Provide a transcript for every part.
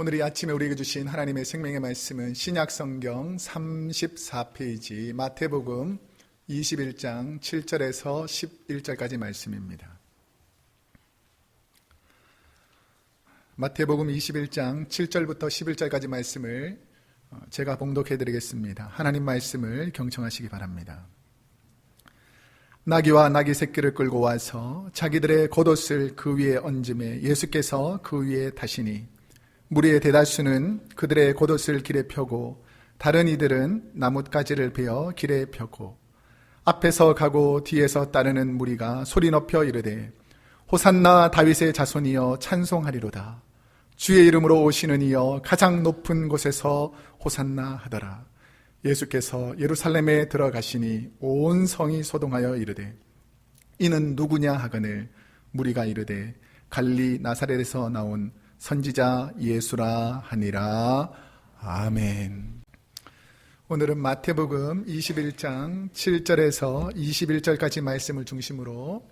오늘 이 아침에 우리에게 주신 하나님의 생명의 말씀은 신약성경 34페이지 마태복음 21장 7절에서 11절까지 말씀입니다. 마태복음 21장 7절부터 11절까지 말씀을 제가 봉독해 드리겠습니다. 하나님 말씀을 경청하시기 바랍니다. 나귀와 나귀 새끼를 끌고 와서 자기들의 겉옷을 그 위에 얹음에 예수께서 그 위에 타시니 무리의 대다수는 그들의 겉옷을 길에 펴고 다른 이들은 나뭇가지를 베어 길에 펴고 앞에서 가고 뒤에서 따르는 무리가 소리 높여 이르되 호산나 다윗의 자손이여 찬송하리로다. 주의 이름으로 오시는 이여 가장 높은 곳에서 호산나 하더라. 예수께서 예루살렘에 들어가시니 온 성이 소동하여 이르되 이는 누구냐 하거늘 무리가 이르되 갈릴리 나사렛에서 나온 선지자 예수라 하니라. 아멘. 오늘은 마태복음 21장 7절에서 21절까지 말씀을 중심으로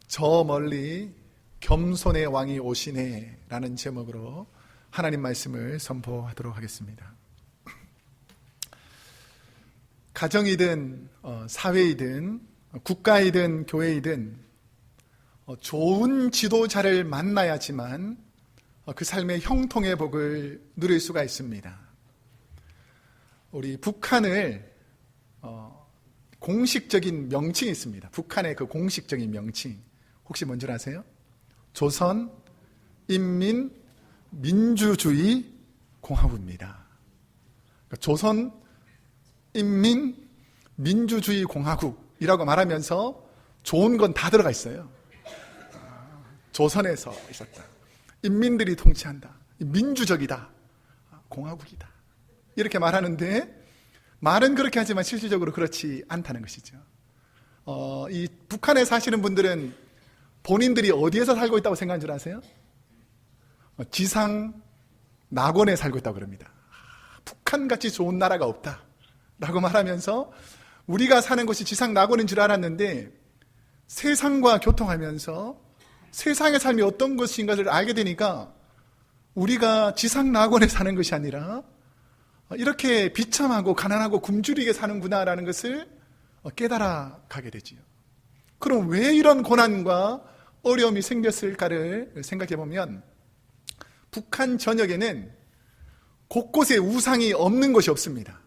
저 멀리 겸손의 왕이 오시네 라는 제목으로 하나님 말씀을 선포하도록 하겠습니다. 가정이든 사회이든 국가이든 교회이든 좋은 지도자를 만나야지만 그 삶의 형통의 복을 누릴 수가 있습니다. 우리 북한을 공식적인 명칭이 있습니다. 북한의 그 공식적인 명칭 혹시 뭔지 아세요? 조선인민민주주의공화국입니다. 조선인민민주주의공화국이라고 말하면서 좋은 건 다 들어가 있어요. 조선에서 있었다. 인민들이 통치한다. 민주적이다. 공화국이다. 이렇게 말하는데 말은 그렇게 하지만 실질적으로 그렇지 않다는 것이죠. 이 북한에 사시는 분들은 본인들이 어디에서 살고 있다고 생각하는 줄 아세요? 지상 낙원에 살고 있다고 그럽니다. 북한같이 좋은 나라가 없다 라고 말하면서 우리가 사는 곳이 지상 낙원인 줄 알았는데 세상과 교통하면서 세상의 삶이 어떤 것인가를 알게 되니까 우리가 지상 낙원에 사는 것이 아니라 이렇게 비참하고 가난하고 굶주리게 사는구나라는 것을 깨달아 가게 되지요. 그럼 왜 이런 고난과 어려움이 생겼을까를 생각해 보면 북한 전역에는 곳곳에 우상이 없는 곳이 없습니다.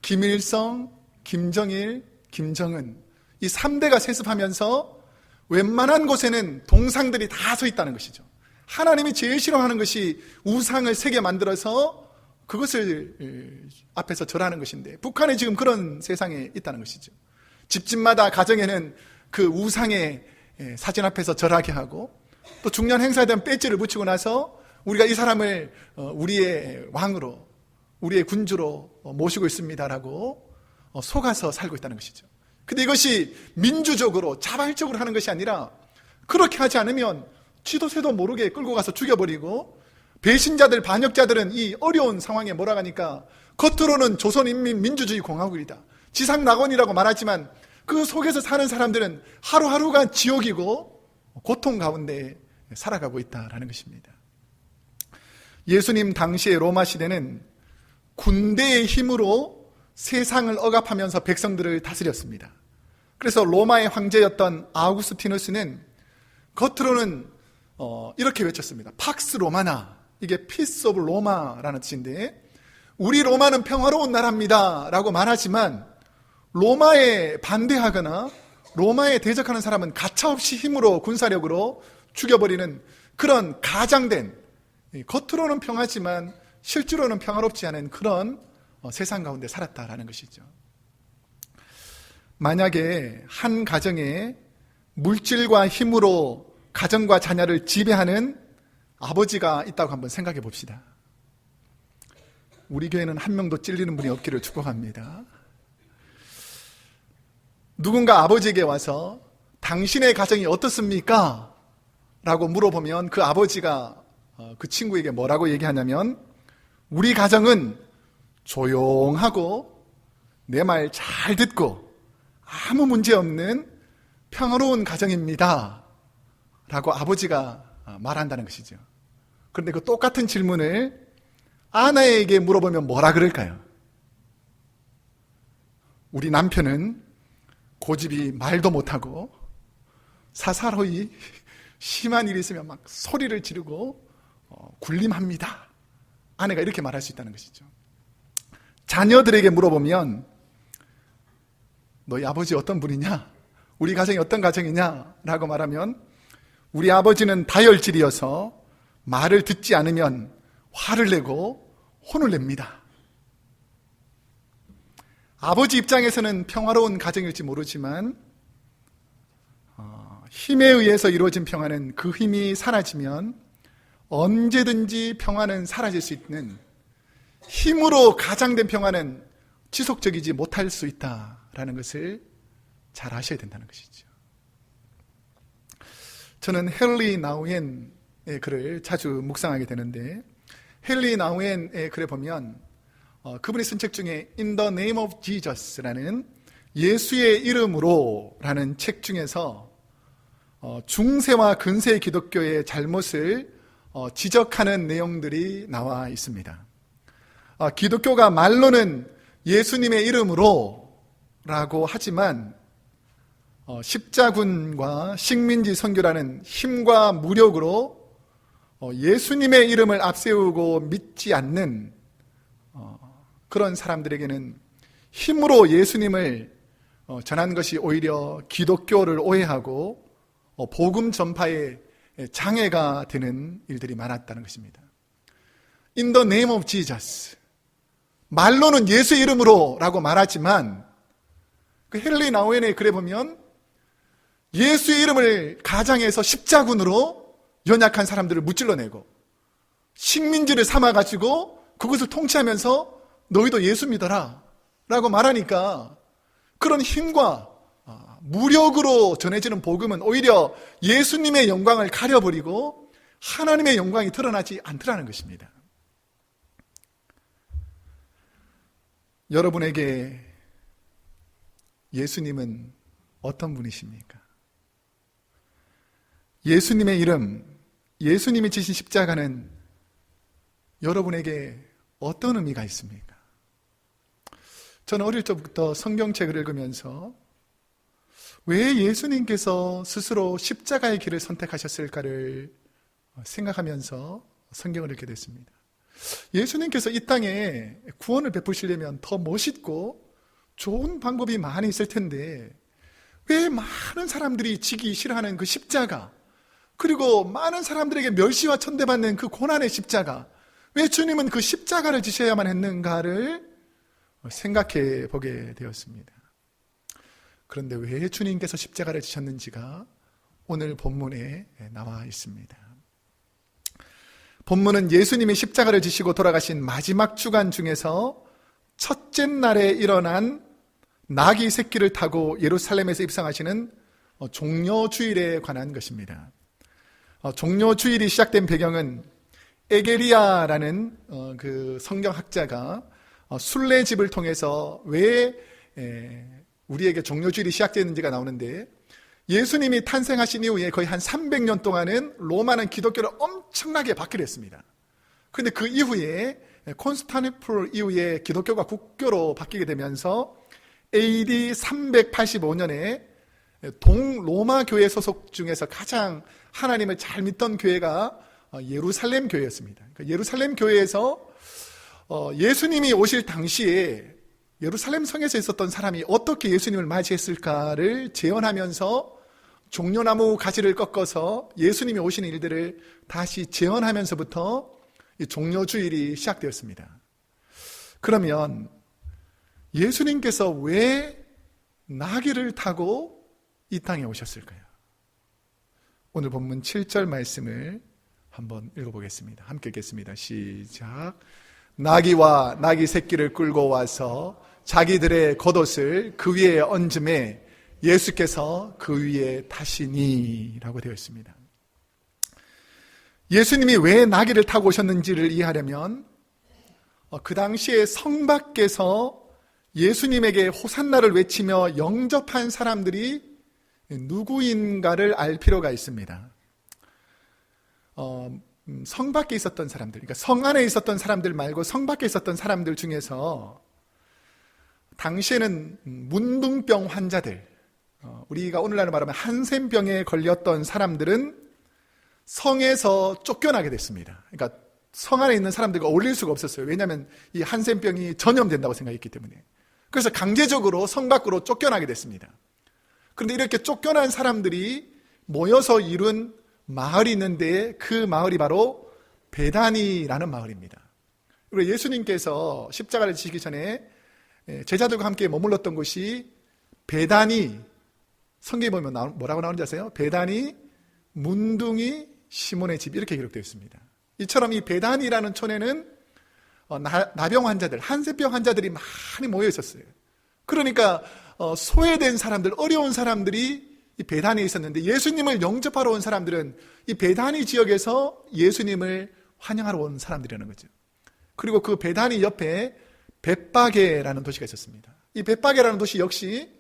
김일성, 김정일, 김정은 이 3대가 세습하면서 웬만한 곳에는 동상들이 다 서 있다는 것이죠. 하나님이 제일 싫어하는 것이 우상을 새게 만들어서 그것을 앞에서 절하는 것인데 북한이 지금 그런 세상에 있다는 것이죠. 집집마다 가정에는 그 우상의 사진 앞에서 절하게 하고 또 중요한 행사에 대한 배지를 붙이고 나서 우리가 이 사람을 우리의 왕으로 우리의 군주로 모시고 있습니다라고 속아서 살고 있다는 것이죠. 근데 이것이 민주적으로 자발적으로 하는 것이 아니라 그렇게 하지 않으면 지도새도 모르게 끌고 가서 죽여버리고 배신자들 반역자들은 이 어려운 상황에 몰아가니까 겉으로는 조선인민민주주의공화국이다 지상낙원이라고 말하지만 그 속에서 사는 사람들은 하루하루가 지옥이고 고통 가운데 살아가고 있다라는 것입니다. 예수님 당시의 로마 시대는 군대의 힘으로 세상을 억압하면서 백성들을 다스렸습니다. 그래서 로마의 황제였던 아우구스티누스는 겉으로는 이렇게 외쳤습니다. 팍스 로마나, 이게 피스 오브 로마라는 뜻인데 우리 로마는 평화로운 나라입니다 라고 말하지만 로마에 반대하거나 로마에 대적하는 사람은 가차없이 힘으로 군사력으로 죽여버리는 그런 가장된, 겉으로는 평화지만 실제로는 평화롭지 않은 그런 세상 가운데 살았다라는 것이죠. 만약에 한 가정에 물질과 힘으로 가정과 자녀를 지배하는 아버지가 있다고 한번 생각해 봅시다. 우리 교회는 한 명도 찔리는 분이 없기를 축복합니다. 누군가 아버지에게 와서 당신의 가정이 어떻습니까? 라고 물어보면 그 아버지가 그 친구에게 뭐라고 얘기하냐면 우리 가정은 조용하고 내 말 잘 듣고 아무 문제 없는 평화로운 가정입니다 라고 아버지가 말한다는 것이죠. 그런데 그 똑같은 질문을 아내에게 물어보면 뭐라 그럴까요? 우리 남편은 고집이 말도 못하고 사사로이 심한 일이 있으면 막 소리를 지르고 굴림합니다. 아내가 이렇게 말할 수 있다는 것이죠. 자녀들에게 물어보면 너희 아버지 어떤 분이냐? 우리 가정이 어떤 가정이냐? 라고 말하면 우리 아버지는 다혈질이어서 말을 듣지 않으면 화를 내고 혼을 냅니다. 아버지 입장에서는 평화로운 가정일지 모르지만 힘에 의해서 이루어진 평화는 그 힘이 사라지면 언제든지 평화는 사라질 수 있는, 힘으로 가장된 평화는 지속적이지 못할 수 있다라는 것을 잘 아셔야 된다는 것이죠. 저는 헨리 나우엔의 글을 자주 묵상하게 되는데, 헨리 나우엔의 글에 보면 그분이 쓴 책 중에 In the Name of Jesus라는 예수의 이름으로 라는 책 중에서 중세와 근세의 기독교의 잘못을 지적하는 내용들이 나와 있습니다. 기독교가 말로는 예수님의 이름으로 라고 하지만 십자군과 식민지 선교라는 힘과 무력으로 예수님의 이름을 앞세우고 믿지 않는 그런 사람들에게는 힘으로 예수님을 전한 것이 오히려 기독교를 오해하고 복음 전파에 장애가 되는 일들이 많았다는 것입니다. In the name of Jesus, 말로는 예수 이름으로 라고 말하지만 그 헨리 나우엔의 글에 보면 예수의 이름을 가장해서 십자군으로 연약한 사람들을 무찔러내고 식민지를 삼아가지고 그것을 통치하면서 너희도 예수 믿어라 라고 말하니까 그런 힘과 무력으로 전해지는 복음은 오히려 예수님의 영광을 가려버리고 하나님의 영광이 드러나지 않더라는 것입니다. 여러분에게 예수님은 어떤 분이십니까? 예수님의 이름, 예수님이 지신 십자가는 여러분에게 어떤 의미가 있습니까? 저는 어릴 적부터 성경책을 읽으면서 왜 예수님께서 스스로 십자가의 길을 선택하셨을까를 생각하면서 성경을 읽게 됐습니다. 예수님께서 이 땅에 구원을 베푸시려면 더 멋있고 좋은 방법이 많이 있을 텐데 왜 많은 사람들이 지기 싫어하는 그 십자가, 그리고 많은 사람들에게 멸시와 천대받는 그 고난의 십자가, 왜 주님은 그 십자가를 지셔야만 했는가를 생각해 보게 되었습니다. 그런데 왜 주님께서 십자가를 지셨는지가 오늘 본문에 나와 있습니다. 본문은 예수님이 십자가를 지시고 돌아가신 마지막 주간 중에서 첫째 날에 일어난 나귀 새끼를 타고 예루살렘에서 입성하시는 종려주일에 관한 것입니다. 종려주일이 시작된 배경은 에게리아라는 그 성경학자가 순례집을 통해서 왜 우리에게 종려주일이 시작되는지가 나오는데, 예수님이 탄생하신 이후에 거의 한 300년 동안은 로마는 기독교를 엄청나게 박해를 했습니다. 그런데 그 이후에 콘스탄티노플 이후에 기독교가 국교로 바뀌게 되면서 AD 385년에 동로마 교회 소속 중에서 가장 하나님을 잘 믿던 교회가 예루살렘 교회였습니다. 예루살렘 교회에서 예수님이 오실 당시에 예루살렘 성에서 있었던 사람이 어떻게 예수님을 맞이했을까를 재현하면서 종려나무 가지를 꺾어서 예수님이 오시는 일들을 다시 재현하면서부터 종려주일이 시작되었습니다. 그러면 예수님께서 왜 나귀를 타고 이 땅에 오셨을까요? 오늘 본문 7절 말씀을 한번 읽어보겠습니다. 함께 읽겠습니다. 시작. 나귀와 나귀 새끼를 끌고 와서 자기들의 겉옷을 그 위에 얹음에 예수께서 그 위에 타시니 라고 되어 있습니다. 예수님이 왜 나귀를 타고 오셨는지를 이해하려면 그 당시에 성 밖에서 예수님에게 호산나를 외치며 영접한 사람들이 누구인가를 알 필요가 있습니다. 성 밖에 있었던 사람들, 그러니까 성 안에 있었던 사람들 말고 성 밖에 있었던 사람들 중에서 당시에는 문둥병 환자들, 우리가 오늘날로 말하면 한센병에 걸렸던 사람들은 성에서 쫓겨나게 됐습니다. 그러니까 성 안에 있는 사람들과 어울릴 수가 없었어요. 왜냐하면 이 한센병이 전염된다고 생각했기 때문에. 그래서 강제적으로 성 밖으로 쫓겨나게 됐습니다. 그런데 이렇게 쫓겨난 사람들이 모여서 이룬 마을이 있는데 그 마을이 바로 베다니라는 마을입니다. 그리고 예수님께서 십자가를 지시기 전에 제자들과 함께 머물렀던 곳이 베다니, 성경에 보면 뭐라고 나오는지 아세요? 베다니 문둥이 시몬의 집, 이렇게 기록되어 있습니다. 이처럼 이 베다니라는 촌에는 나병 환자들, 한센병 환자들이 많이 모여 있었어요. 그러니까 소외된 사람들, 어려운 사람들이 이 베다니에 있었는데 예수님을 영접하러 온 사람들은 이 베다니 지역에서 예수님을 환영하러 온 사람들이라는 거죠. 그리고 그 베다니 옆에 벳바게라는 도시가 있었습니다. 이 벳바게라는 도시 역시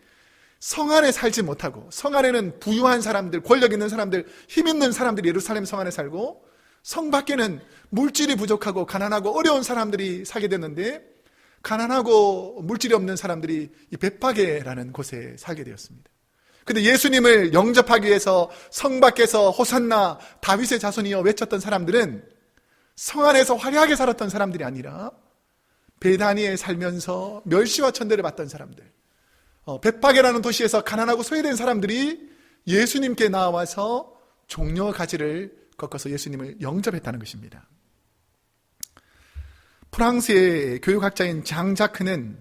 성 안에 살지 못하고, 성 안에는 부유한 사람들, 권력 있는 사람들, 힘 있는 사람들이 예루살렘 성 안에 살고, 성 밖에는 물질이 부족하고 가난하고 어려운 사람들이 살게 됐는데, 가난하고 물질이 없는 사람들이 이 벳바게라는 곳에 살게 되었습니다. 근데 예수님을 영접하기 위해서 성 밖에서 호산나 다윗의 자손이여 외쳤던 사람들은 성 안에서 화려하게 살았던 사람들이 아니라 베다니에 살면서 멸시와 천대를 받던 사람들, 벳바게라는 도시에서 가난하고 소외된 사람들이 예수님께 나와서 종려 가지를 꺾어서 예수님을 영접했다는 것입니다. 프랑스의 교육학자인 장 자크는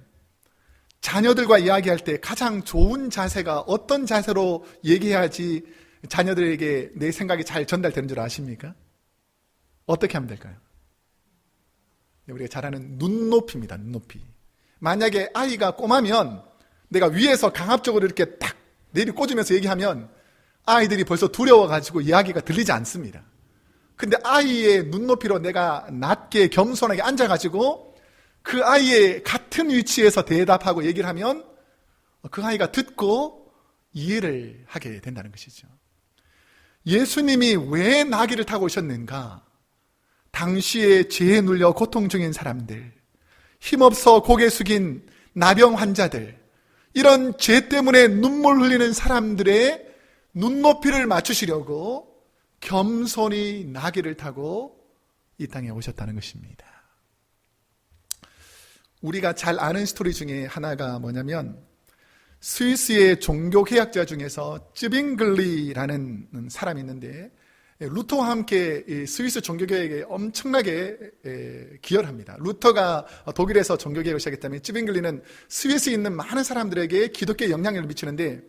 자녀들과 이야기할 때 가장 좋은 자세가 어떤 자세로 얘기해야지 자녀들에게 내 생각이 잘 전달되는 줄 아십니까? 어떻게 하면 될까요? 우리가 잘 아는 눈높이입니다. 눈높이. 만약에 아이가 꼬마면 내가 위에서 강압적으로 이렇게 딱 내리 꽂으면서 얘기하면 아이들이 벌써 두려워가지고 이야기가 들리지 않습니다. 근데 아이의 눈높이로 내가 낮게 겸손하게 앉아가지고 그 아이의 같은 위치에서 대답하고 얘기를 하면 그 아이가 듣고 이해를 하게 된다는 것이죠. 예수님이 왜 나귀를 타고 오셨는가? 당시에 죄에 눌려 고통 중인 사람들, 힘없어 고개 숙인 나병 환자들, 이런 죄 때문에 눈물 흘리는 사람들의 눈높이를 맞추시려고 겸손히 나귀를 타고 이 땅에 오셨다는 것입니다. 우리가 잘 아는 스토리 중에 하나가 뭐냐면 스위스의 종교개혁자 중에서 쯔빙글리라는 사람이 있는데 루터와 함께 스위스 종교개혁에 엄청나게 기여합니다. 루터가 독일에서 종교개혁을 시작했다면 쯔빙글리는 스위스에 있는 많은 사람들에게 기독교에 영향력을 미치는데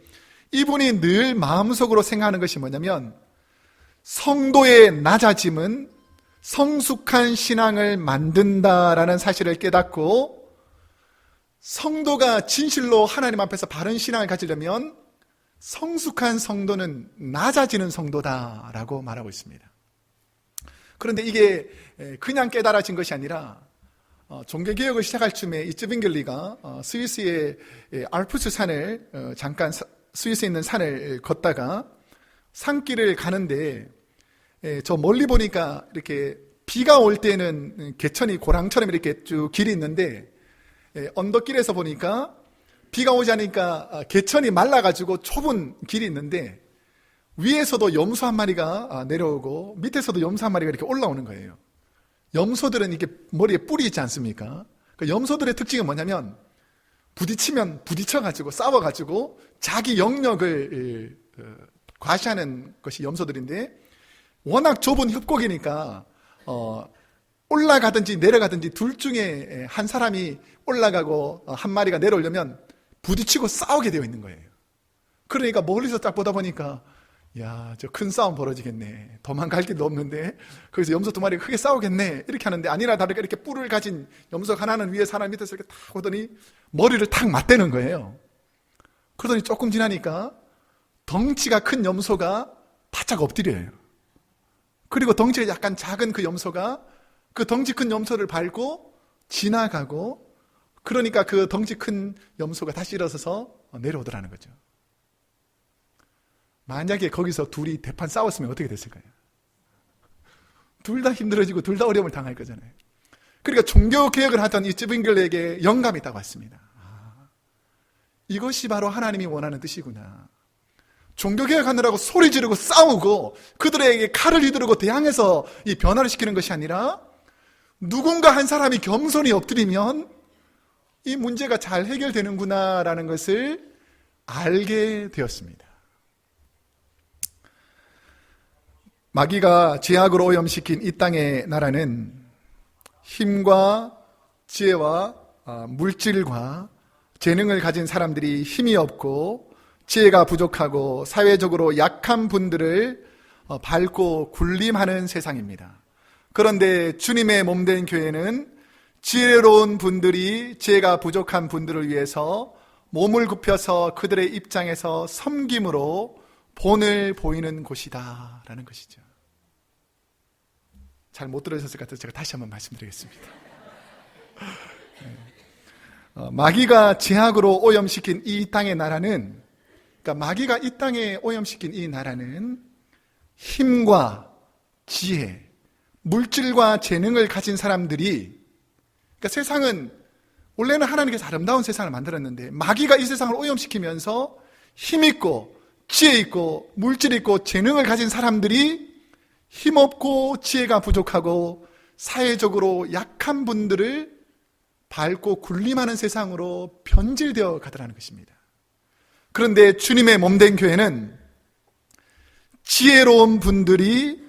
이분이 늘 마음속으로 생각하는 것이 뭐냐면 성도의 낮아짐은 성숙한 신앙을 만든다라는 사실을 깨닫고 성도가 진실로 하나님 앞에서 바른 신앙을 가지려면 성숙한 성도는 낮아지는 성도다라고 말하고 있습니다. 그런데 이게 그냥 깨달아진 것이 아니라 종교개혁을 시작할 쯤에 이 쯔빙글리가 스위스의 알프스 산을 잠깐 스위스에 있는 산을 걷다가 산길을 가는데 저 멀리 보니까 이렇게 비가 올 때는 개천이 고랑처럼 이렇게 쭉 길이 있는데 언덕길에서 보니까 비가 오지 않으니까 개천이 말라가지고 좁은 길이 있는데 위에서도 염소 한 마리가 내려오고 밑에서도 염소 한 마리가 이렇게 올라오는 거예요. 염소들은 이렇게 머리에 뿔이 있지 않습니까? 그 염소들의 특징은 뭐냐면 부딪히면 부딪혀가지고 싸워가지고 자기 영역을 과시하는 것이 염소들인데 워낙 좁은 협곡이니까 올라가든지 내려가든지 둘 중에 한 사람이 올라가고 한 마리가 내려오려면 부딪히고 싸우게 되어 있는 거예요. 그러니까 멀리서 딱 보다 보니까 야, 저 큰 싸움 벌어지겠네. 도망갈 길도 없는데 거기서 염소 두 마리가 크게 싸우겠네. 이렇게 하는데 아니나 다를까 이렇게 뿔을 가진 염소 하나는 위에서 하나 밑에서 이렇게 탁 오더니 머리를 탁 맞대는 거예요. 그러더니 조금 지나니까 덩치가 큰 염소가 바짝 엎드려요. 그리고 덩치가 약간 작은 그 염소가 그 덩치 큰 염소를 밟고 지나가고 그러니까 그 덩치 큰 염소가 다시 일어서서 내려오더라는 거죠. 만약에 거기서 둘이 대판 싸웠으면 어떻게 됐을까요? 둘 다 힘들어지고 둘 다 어려움을 당할 거잖아요. 그러니까 종교개혁을 하던 이 쯔빙글에게 영감이 딱 왔습니다. 이것이 바로 하나님이 원하는 뜻이구나. 종교개혁하느라고 소리 지르고 싸우고 그들에게 칼을 휘두르고 대항해서 이 변화를 시키는 것이 아니라 누군가 한 사람이 겸손히 엎드리면 이 문제가 잘 해결되는구나라는 것을 알게 되었습니다. 마귀가 죄악으로 오염시킨 이 땅의 나라는 힘과 지혜와 물질과 재능을 가진 사람들이 힘이 없고 지혜가 부족하고 사회적으로 약한 분들을 밟고 군림하는 세상입니다. 그런데 주님의 몸된 교회는 지혜로운 분들이 지혜가 부족한 분들을 위해서 몸을 굽혀서 그들의 입장에서 섬김으로 본을 보이는 곳이다 라는 것이죠. 잘 못 들으셨을 것 같아서 제가 다시 한번 말씀드리겠습니다. 마귀가 죄악으로 오염시킨 이 땅의 나라는, 그러니까 마귀가 이 땅에 오염시킨 이 나라는 힘과 지혜, 물질과 재능을 가진 사람들이, 그러니까 세상은 원래는 하나님께서 아름다운 세상을 만들었는데 마귀가 이 세상을 오염시키면서 힘있고 지혜 있고 물질 있고 재능을 가진 사람들이 힘없고 지혜가 부족하고 사회적으로 약한 분들을 밟고 군림하는 세상으로 변질되어 가더라는 것입니다. 그런데 주님의 몸된 교회는 지혜로운 분들이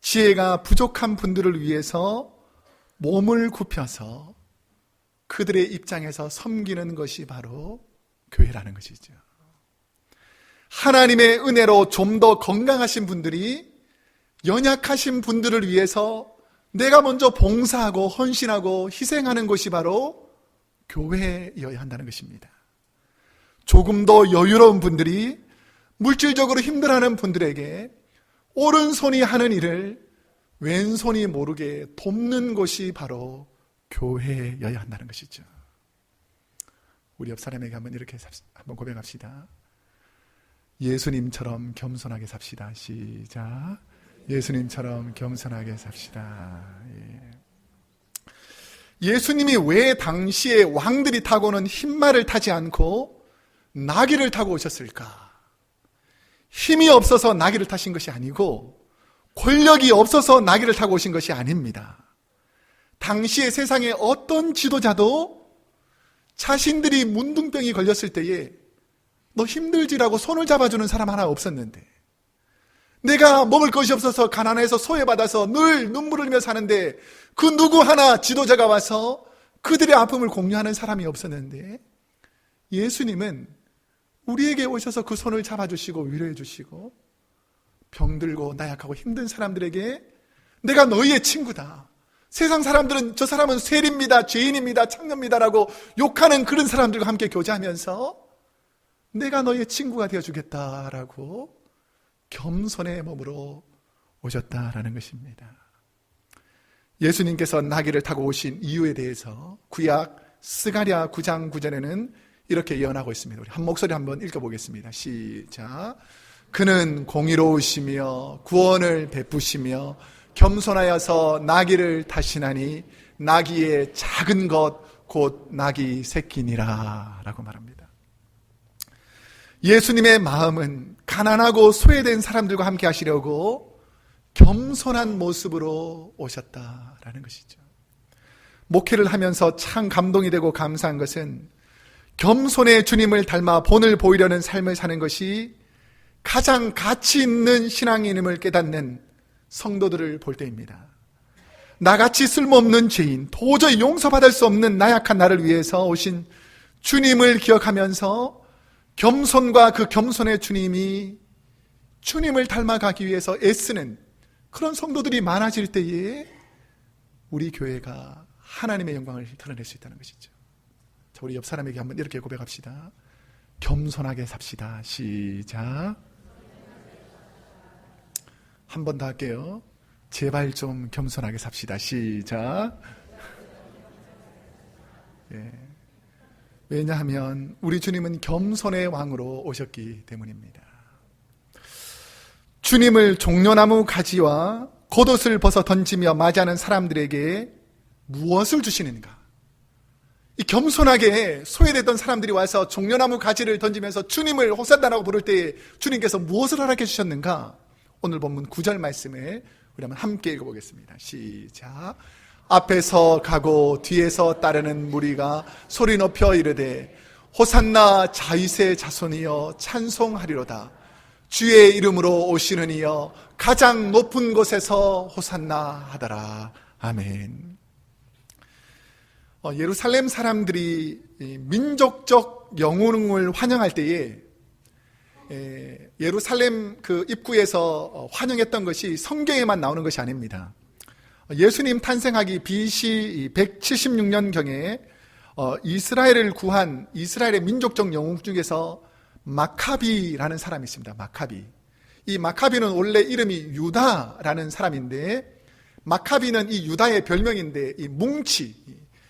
지혜가 부족한 분들을 위해서 몸을 굽혀서 그들의 입장에서 섬기는 것이 바로 교회라는 것이죠. 하나님의 은혜로 좀 더 건강하신 분들이 연약하신 분들을 위해서 내가 먼저 봉사하고 헌신하고 희생하는 것이 바로 교회여야 한다는 것입니다. 조금 더 여유로운 분들이 물질적으로 힘들어하는 분들에게 오른손이 하는 일을 왼손이 모르게 돕는 것이 바로 교회여야 한다는 것이죠. 우리 옆 사람에게 한번 이렇게 한번 고백합시다. 예수님처럼 겸손하게 삽시다. 시작. 예수님처럼 겸손하게 삽시다. 예수님이 왜 당시에 왕들이 타고는 흰말을 타지 않고 나귀를 타고 오셨을까? 힘이 없어서 나귀를 타신 것이 아니고 권력이 없어서 나귀를 타고 오신 것이 아닙니다. 당시의 세상의 어떤 지도자도 자신들이 문둥병이 걸렸을 때에 너 힘들지라고 손을 잡아주는 사람 하나 없었는데, 내가 먹을 것이 없어서 가난해서 소외받아서 늘 눈물을 흘리며 사는데 그 누구 하나 지도자가 와서 그들의 아픔을 공유하는 사람이 없었는데, 예수님은 우리에게 오셔서 그 손을 잡아주시고 위로해 주시고 병들고 나약하고 힘든 사람들에게 내가 너희의 친구다, 세상 사람들은 저 사람은 쇠입니다, 죄인입니다, 창녀입니다라고 욕하는 그런 사람들과 함께 교제하면서 내가 너희의 친구가 되어주겠다라고 겸손의 몸으로 오셨다라는 것입니다. 예수님께서 나귀를 타고 오신 이유에 대해서 구약 스가랴 9장 9절에는 이렇게 예언하고 있습니다. 우리 한 목소리 한번 읽어보겠습니다. 시작. 그는 공의로우시며 구원을 베푸시며 겸손하여서 나귀를 타시나니 나귀의 작은 것 곧 나귀 새끼니라 라고 말합니다. 예수님의 마음은 가난하고 소외된 사람들과 함께 하시려고 겸손한 모습으로 오셨다라는 것이죠. 목회를 하면서 참 감동이 되고 감사한 것은 겸손의 주님을 닮아 본을 보이려는 삶을 사는 것이 가장 가치 있는 신앙인임을 깨닫는 성도들을 볼 때입니다. 나같이 쓸모없는 죄인, 도저히 용서받을 수 없는 나약한 나를 위해서 오신 주님을 기억하면서 겸손과 그 겸손의 주님이 주님을 닮아가기 위해서 애쓰는 그런 성도들이 많아질 때에 우리 교회가 하나님의 영광을 드러낼 수 있다는 것이죠. 자, 우리 옆 사람에게 한번 이렇게 고백합시다. 겸손하게 삽시다. 시작. 한 번 더 할게요. 제발 좀 겸손하게 삽시다. 시작. 예. 왜냐하면 우리 주님은 겸손의 왕으로 오셨기 때문입니다. 주님을 종려나무 가지와 겉옷을 벗어 던지며 맞이하는 사람들에게 무엇을 주시는가? 이 겸손하게 소외됐던 사람들이 와서 종려나무 가지를 던지면서 주님을 호산나라고 부를 때 주님께서 무엇을 허락해 주셨는가? 오늘 본문 9절 말씀을 우리 한번 함께 읽어보겠습니다. 시작. 앞에서 가고 뒤에서 따르는 무리가 소리 높여 이르되 호산나 다윗의 자손이여 찬송하리로다. 주의 이름으로 오시는 이여 가장 높은 곳에서 호산나 하더라. 아멘. 예루살렘 사람들이 민족적 영웅을 환영할 때에 예루살렘 그 입구에서 환영했던 것이 성경에만 나오는 것이 아닙니다. 예수님 탄생하기 BC 176년경에 이스라엘을 구한 이스라엘의 민족적 영웅 중에서 마카비라는 사람이 있습니다. 마카비. 이 마카비는 원래 이름이 유다라는 사람인데, 마카비는 이 유다의 별명인데, 이 뭉치,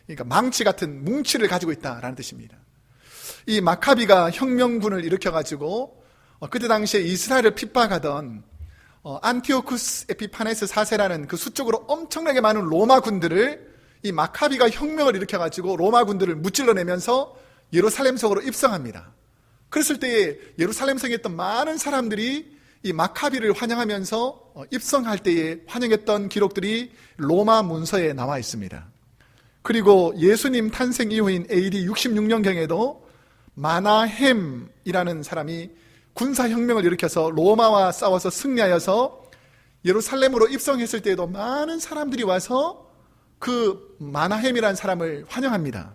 그러니까 망치 같은 뭉치를 가지고 있다라는 뜻입니다. 이 마카비가 혁명군을 일으켜가지고 그때 당시에 이스라엘을 핍박하던 안티오쿠스 에피파네스 4세라는 그 수적으로 엄청나게 많은 로마 군들을, 이 마카비가 혁명을 일으켜가지고 로마 군들을 무찔러내면서 예루살렘 성으로 입성합니다. 그랬을 때에 예루살렘 성에 있던 많은 사람들이 이 마카비를 환영하면서 입성할 때에 환영했던 기록들이 로마 문서에 나와 있습니다. 그리고 예수님 탄생 이후인 AD 66년경에도 마나헴이라는 사람이 군사혁명을 일으켜서 로마와 싸워서 승리하여서 예루살렘으로 입성했을 때에도 많은 사람들이 와서 그 마나헴이라는 사람을 환영합니다.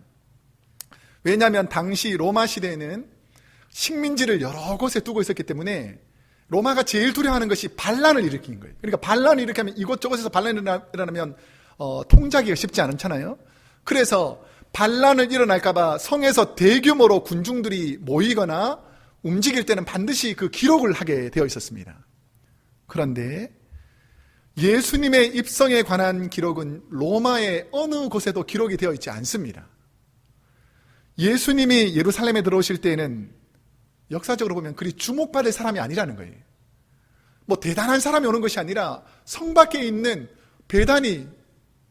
왜냐하면 당시 로마 시대에는 식민지를 여러 곳에 두고 있었기 때문에 로마가 제일 두려워하는 것이 반란을 일으키는 거예요. 그러니까 반란을 일으키면 이곳저곳에서 반란이 일어나면 통제하기가 쉽지 않잖아요. 그래서 반란을 일어날까봐 성에서 대규모로 군중들이 모이거나 움직일 때는 반드시 그 기록을 하게 되어 있었습니다. 그런데 예수님의 입성에 관한 기록은 로마의 어느 곳에도 기록이 되어 있지 않습니다. 예수님이 예루살렘에 들어오실 때에는 역사적으로 보면 그리 주목받을 사람이 아니라는 거예요. 뭐 대단한 사람이 오는 것이 아니라 성 밖에 있는 배단이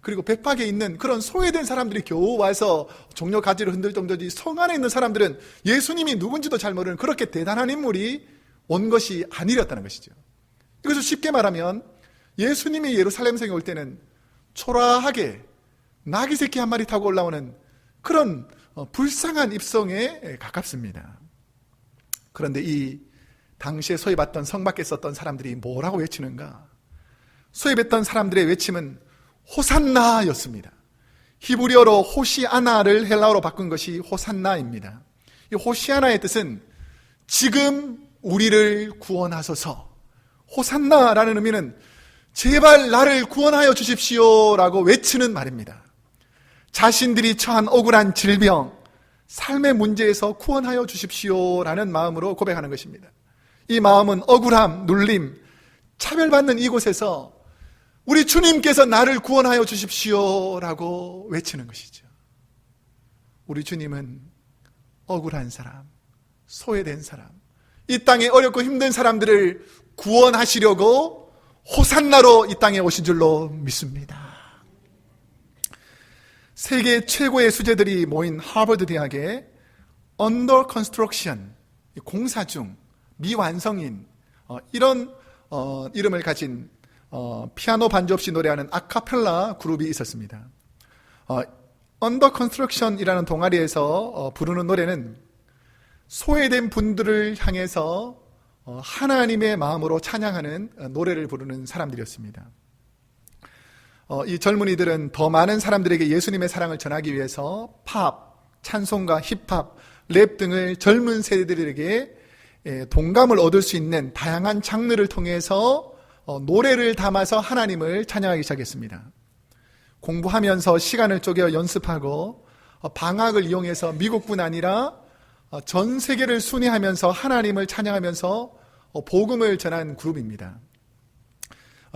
그리고 백박에 있는 그런 소외된 사람들이 겨우 와서 종려 가지를 흔들 정도지, 성 안에 있는 사람들은 예수님이 누군지도 잘 모르는 그렇게 대단한 인물이 온 것이 아니었다는 것이죠. 이것을 쉽게 말하면 예수님이 예루살렘 성에 올 때는 초라하게 나귀 새끼 한 마리 타고 올라오는 그런 불쌍한 입성에 가깝습니다. 그런데 이 당시에 소입했던 성 밖에 있었던 사람들이 뭐라고 외치는가? 소입했던 사람들의 외침은 호산나였습니다. 히브리어로 호시아나를 헬라어로 바꾼 것이 호산나입니다. 이 호시아나의 뜻은 지금 우리를 구원하소서. 호산나라는 의미는 제발 나를 구원하여 주십시오 라고 외치는 말입니다. 자신들이 처한 억울한 질병, 삶의 문제에서 구원하여 주십시오 라는 마음으로 고백하는 것입니다. 이 마음은 억울함, 눌림, 차별받는 이곳에서 우리 주님께서 나를 구원하여 주십시오 라고 외치는 것이죠. 우리 주님은 억울한 사람, 소외된 사람, 이 땅에 어렵고 힘든 사람들을 구원하시려고 호산나로 이 땅에 오신 줄로 믿습니다. 세계 최고의 수재들이 모인 하버드 대학의 Under Construction, 공사 중, 미완성인 이런 이름을 가진 피아노 반주 없이 노래하는 아카펠라 그룹이 있었습니다. Under Construction이라는 동아리에서 부르는 노래는 소외된 분들을 향해서 하나님의 마음으로 찬양하는 노래를 부르는 사람들이었습니다. 이 젊은이들은 더 많은 사람들에게 예수님의 사랑을 전하기 위해서 팝, 찬송가, 힙합, 랩 등을 젊은 세대들에게 동감을 얻을 수 있는 다양한 장르를 통해서 노래를 담아서 하나님을 찬양하기 시작했습니다. 공부하면서 시간을 쪼개 연습하고 방학을 이용해서 미국뿐 아니라 전 세계를 순회하면서 하나님을 찬양하면서 복음을 전한 그룹입니다.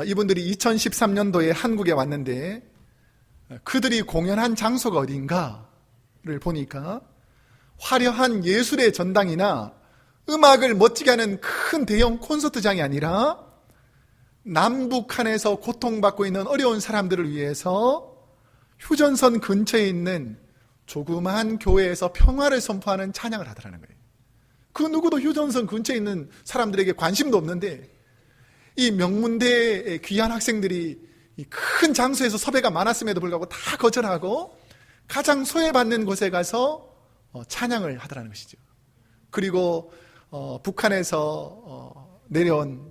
이분들이 2013년도에 한국에 왔는데 그들이 공연한 장소가 어딘가를 보니까 화려한 예술의 전당이나 음악을 멋지게 하는 큰 대형 콘서트장이 아니라 남북한에서 고통받고 있는 어려운 사람들을 위해서 휴전선 근처에 있는 조그마한 교회에서 평화를 선포하는 찬양을 하더라는 거예요. 그 누구도 휴전선 근처에 있는 사람들에게 관심도 없는데 이 명문대의 귀한 학생들이 이 큰 장소에서 섭외가 많았음에도 불구하고 다 거절하고 가장 소외받는 곳에 가서 찬양을 하더라는 것이죠. 그리고 북한에서 내려온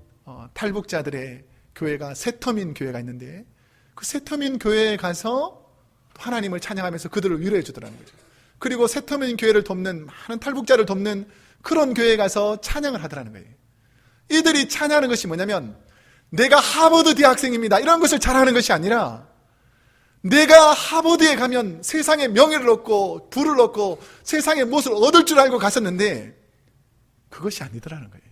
탈북자들의 교회가 새터민 교회가 있는데 그 새터민 교회에 가서 하나님을 찬양하면서 그들을 위로해 주더라는 거죠. 그리고 새터민 교회를 돕는 많은 탈북자를 돕는 그런 교회에 가서 찬양을 하더라는 거예요. 이들이 찬양하는 것이 뭐냐면 내가 하버드 대학생입니다 이런 것을 잘하는 것이 아니라 내가 하버드에 가면 세상의 명예를 얻고 부를 얻고 세상의 무엇을 얻을 줄 알고 갔었는데 그것이 아니더라는 거예요.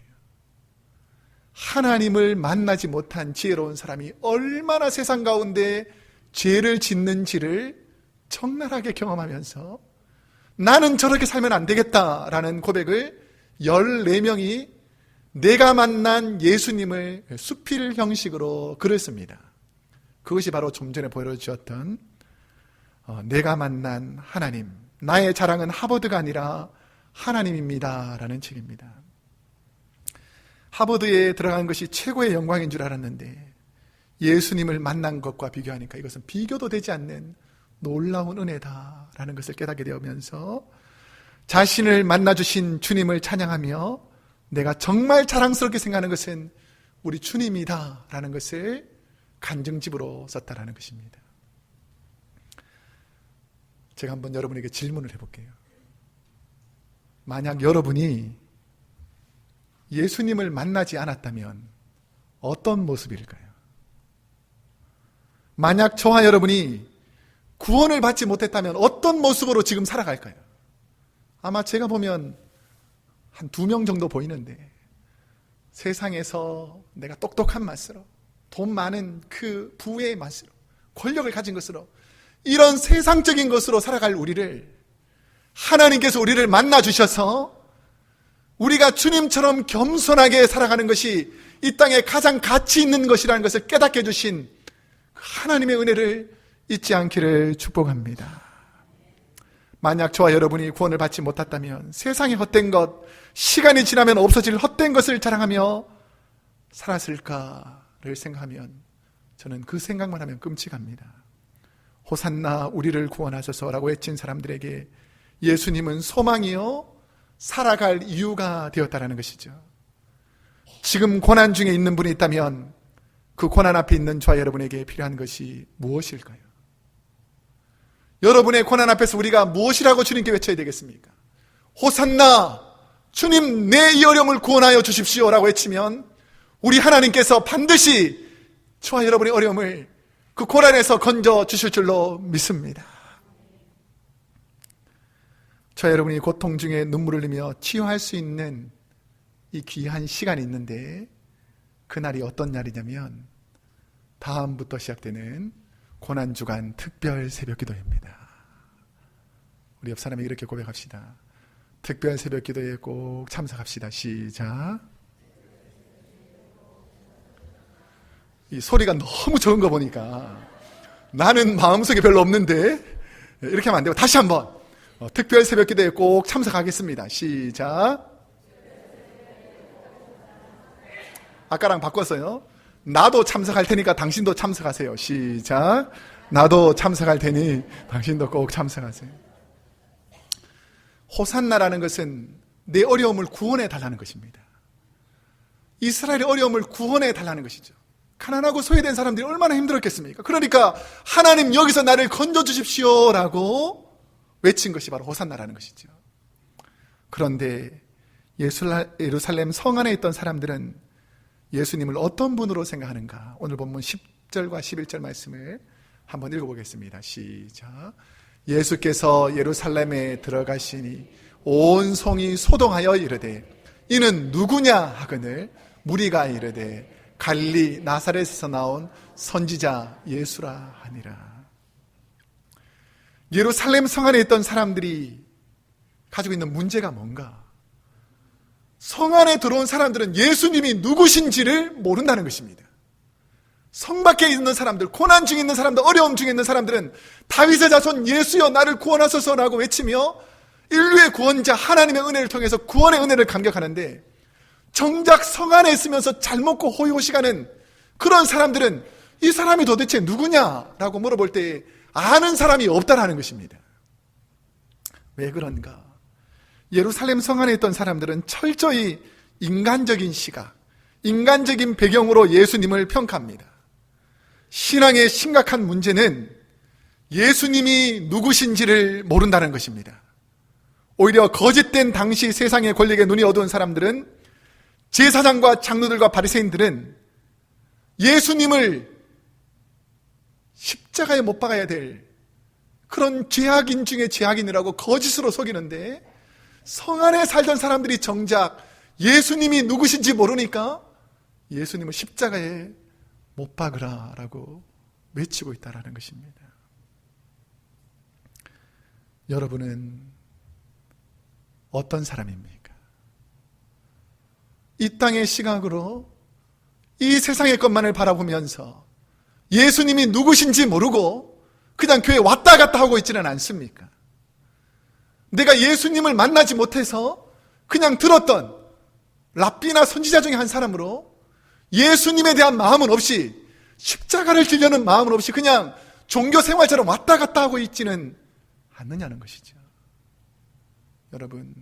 하나님을 만나지 못한 지혜로운 사람이 얼마나 세상 가운데 죄를 짓는지를 적나라하게 경험하면서 나는 저렇게 살면 안 되겠다라는 고백을 14명이 내가 만난 예수님을 수필 형식으로 글을 씁니다. 그것이 바로 좀 전에 보여주었던 내가 만난 하나님, 나의 자랑은 하버드가 아니라 하나님입니다 라는 책입니다. 하버드에 들어간 것이 최고의 영광인 줄 알았는데 예수님을 만난 것과 비교하니까 이것은 비교도 되지 않는 놀라운 은혜다라는 것을 깨닫게 되면서 자신을 만나주신 주님을 찬양하며 내가 정말 자랑스럽게 생각하는 것은 우리 주님이다 라는 것을 간증집으로 썼다라는 것입니다. 제가 한번 여러분에게 질문을 해볼게요. 만약 여러분이 예수님을 만나지 않았다면 어떤 모습일까요? 만약 저와 여러분이 구원을 받지 못했다면 어떤 모습으로 지금 살아갈까요? 아마 제가 보면 한 2명 정도 보이는데 세상에서 내가 똑똑한 맛으로 돈 많은 그 부의 맛으로 권력을 가진 것으로 이런 세상적인 것으로 살아갈 우리를 하나님께서 우리를 만나 주셔서 우리가 주님처럼 겸손하게 살아가는 것이 이 땅에 가장 가치 있는 것이라는 것을 깨닫게 해주신 하나님의 은혜를 잊지 않기를 축복합니다. 만약 저와 여러분이 구원을 받지 못했다면 세상의 헛된 것, 시간이 지나면 없어질 헛된 것을 자랑하며 살았을까를 생각하면 저는 그 생각만 하면 끔찍합니다. 호산나 우리를 구원하소서라고 외친 사람들에게 예수님은 소망이요 살아갈 이유가 되었다라는 것이죠. 지금 고난 중에 있는 분이 있다면 그 고난 앞에 있는 저와 여러분에게 필요한 것이 무엇일까요? 여러분의 고난 앞에서 우리가 무엇이라고 주님께 외쳐야 되겠습니까? 호산나 주님 내 이 어려움을 구원하여 주십시오 라고 외치면 우리 하나님께서 반드시 저와 여러분의 어려움을 그 고난에서 건져 주실 줄로 믿습니다. 저와 여러분이 고통 중에 눈물을 흘리며 치유할 수 있는 이 귀한 시간이 있는데 그날이 어떤 날이냐면 다음부터 시작되는 고난주간 특별 새벽기도입니다. 우리 옆 사람에게 이렇게 고백합시다. 특별 새벽기도에 꼭 참석합시다. 시작. 이 소리가 너무 적은 거 보니까 나는 마음속에 별로 없는데 이렇게 하면 안 되고 다시 한번 특별 새벽기도에 꼭 참석하겠습니다. 시작. 아까랑 바꿨어요. 나도 참석할 테니까 당신도 참석하세요. 시작. 나도 참석할 테니 당신도 꼭 참석하세요. 호산나라는 것은 내 어려움을 구원해 달라는 것입니다. 이스라엘의 어려움을 구원해 달라는 것이죠. 가난하고 소외된 사람들이 얼마나 힘들었겠습니까? 그러니까 하나님 여기서 나를 건져주십시오 라고 외친 것이 바로 호산나라는 것이죠. 그런데 예루살렘 성 안에 있던 사람들은 예수님을 어떤 분으로 생각하는가? 오늘 본문 10절과 11절 말씀을 한번 읽어보겠습니다. 시작. 예수께서 예루살렘에 들어가시니 온 성이 소동하여 이르되 이는 누구냐 하거늘 무리가 이르되 갈릴리 나사렛에서 나온 선지자 예수라 하니라. 예루살렘 성 안에 있던 사람들이 가지고 있는 문제가 뭔가? 성 안에 들어온 사람들은 예수님이 누구신지를 모른다는 것입니다. 성 밖에 있는 사람들, 고난 중에 있는 사람들, 어려움 중에 있는 사람들은 다윗의 자손 예수여 나를 구원하소서라고 외치며 인류의 구원자 하나님의 은혜를 통해서 구원의 은혜를 감격하는데, 정작 성 안에 있으면서 잘 먹고 호의호식하는 그런 사람들은 이 사람이 도대체 누구냐라고 물어볼 때 아는 사람이 없다라는 것입니다. 왜 그런가? 예루살렘 성 안에 있던 사람들은 철저히 인간적인 시각, 인간적인 배경으로 예수님을 평가합니다. 신앙의 심각한 문제는 예수님이 누구신지를 모른다는 것입니다. 오히려 거짓된 당시 세상의 권력에 눈이 어두운 사람들은, 제사장과 장로들과 바리새인들은 예수님을 십자가에 못 박아야 될 그런 죄악인 중에 죄악인이라고 거짓으로 속이는데, 성 안에 살던 사람들이 정작 예수님이 누구신지 모르니까 예수님을 십자가에 못 박으라 라고 외치고 있다는 것입니다. 여러분은 어떤 사람입니까? 이 땅의 시각으로 이 세상의 것만을 바라보면서 예수님이 누구신지 모르고 그냥 교회에 왔다 갔다 하고 있지는 않습니까? 내가 예수님을 만나지 못해서 그냥 들었던 랍비나 선지자 중에 한 사람으로 예수님에 대한 마음은 없이, 십자가를 지려는 마음은 없이 그냥 종교 생활처럼 왔다 갔다 하고 있지는 않느냐는 것이죠. 여러분,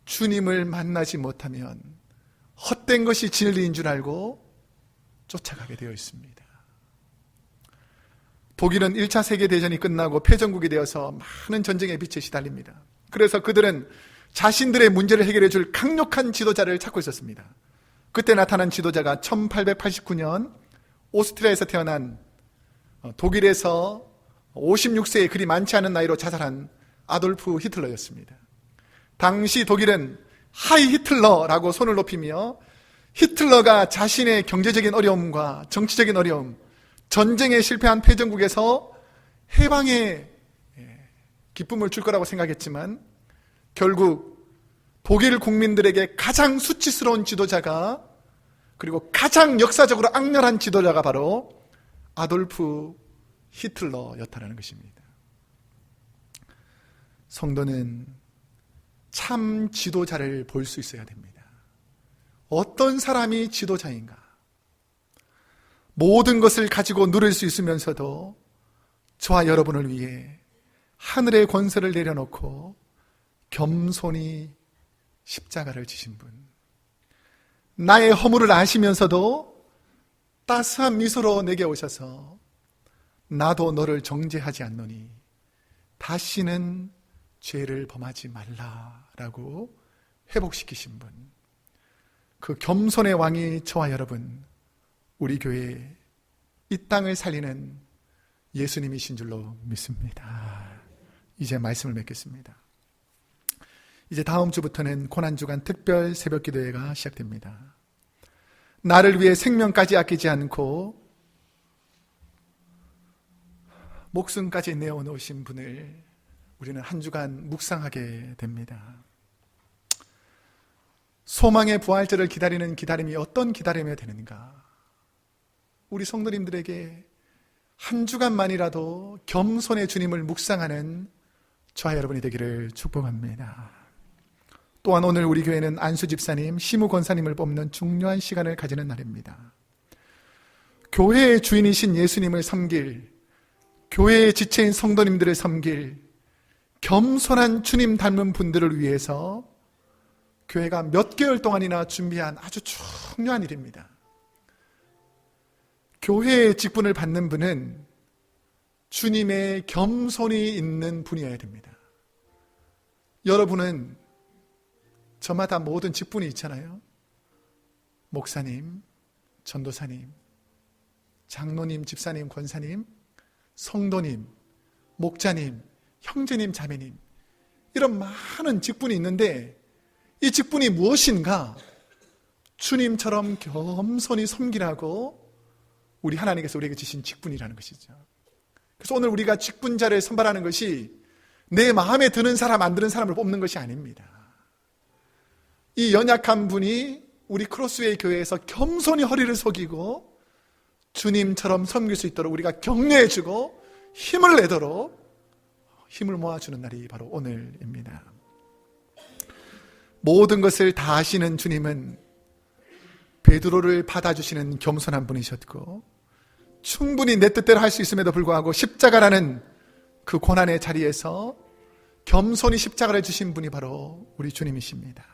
주님을 만나지 못하면 헛된 것이 진리인 줄 알고 쫓아가게 되어 있습니다. 독일은 1차 세계대전이 끝나고 패전국이 되어서 많은 전쟁의 빛에 시달립니다. 그래서 그들은 자신들의 문제를 해결해 줄 강력한 지도자를 찾고 있었습니다. 그때 나타난 지도자가 1889년 오스트리아에서 태어난, 독일에서 56세의 그리 많지 않은 나이로 자살한 아돌프 히틀러였습니다. 당시 독일은 하이 히틀러라고 손을 높이며, 히틀러가 자신의 경제적인 어려움과 정치적인 어려움, 전쟁에 실패한 패전국에서 해방의 기쁨을 줄 거라고 생각했지만, 결국 독일 국민들에게 가장 수치스러운 지도자가, 그리고 가장 역사적으로 악랄한 지도자가 바로 아돌프 히틀러였다는 것입니다. 성도는 참 지도자를 볼 수 있어야 됩니다. 어떤 사람이 지도자인가? 모든 것을 가지고 누릴 수 있으면서도 저와 여러분을 위해 하늘의 권세를 내려놓고 겸손히 십자가를 지신 분, 나의 허물을 아시면서도 따스한 미소로 내게 오셔서 나도 너를 정죄하지 않노니 다시는 죄를 범하지 말라라고 회복시키신 분, 그 겸손의 왕이 저와 여러분, 우리 교회 이 땅을 살리는 예수님이신 줄로 믿습니다. 이제 말씀을 맺겠습니다. 이제 다음 주부터는 고난주간 특별 새벽기도회가 시작됩니다. 나를 위해 생명까지 아끼지 않고 목숨까지 내어놓으신 분을 우리는 한 주간 묵상하게 됩니다. 소망의 부활절을 기다리는 기다림이 어떤 기다림이 되는가? 우리 성도님들에게 한 주간만이라도 겸손의 주님을 묵상하는 저와 여러분이 되기를 축복합니다. 또한 오늘 우리 교회는 안수 집사님, 시무 권사님을 뽑는 중요한 시간을 가지는 날입니다. 교회의 주인이신 예수님을 섬길, 교회의 지체인 성도님들을 섬길 겸손한 주님 닮은 분들을 위해서 교회가 몇 개월 동안이나 준비한 아주 중요한 일입니다. 교회의 직분을 받는 분은 주님의 겸손이 있는 분이어야 됩니다. 여러분은 저마다 모든 직분이 있잖아요. 목사님, 전도사님, 장로님, 집사님, 권사님, 성도님, 목자님, 형제님, 자매님, 이런 많은 직분이 있는데 이 직분이 무엇인가? 주님처럼 겸손히 섬기라고 우리 하나님께서 우리에게 주신 직분이라는 것이죠. 그래서 오늘 우리가 직분자를 선발하는 것이 내 마음에 드는 사람, 안 드는 사람을 뽑는 것이 아닙니다. 이 연약한 분이 우리 크로스웨이 교회에서 겸손히 허리를 속이고 주님처럼 섬길 수 있도록 우리가 격려해주고 힘을 내도록 힘을 모아주는 날이 바로 오늘입니다. 모든 것을 다 아시는 주님은 베드로를 받아주시는 겸손한 분이셨고, 충분히 내 뜻대로 할 수 있음에도 불구하고 십자가라는 그 고난의 자리에서 겸손히 십자가를 주신 분이 바로 우리 주님이십니다.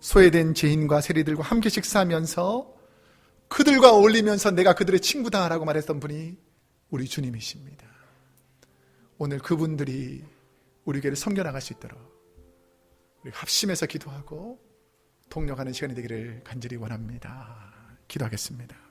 소외된 죄인과 세리들과 함께 식사하면서 그들과 어울리면서 내가 그들의 친구다라고 말했던 분이 우리 주님이십니다. 오늘 그분들이 우리 교회를 섬겨나갈 수 있도록 우리 합심해서 기도하고 동력하는 시간이 되기를 간절히 원합니다. 기도하겠습니다.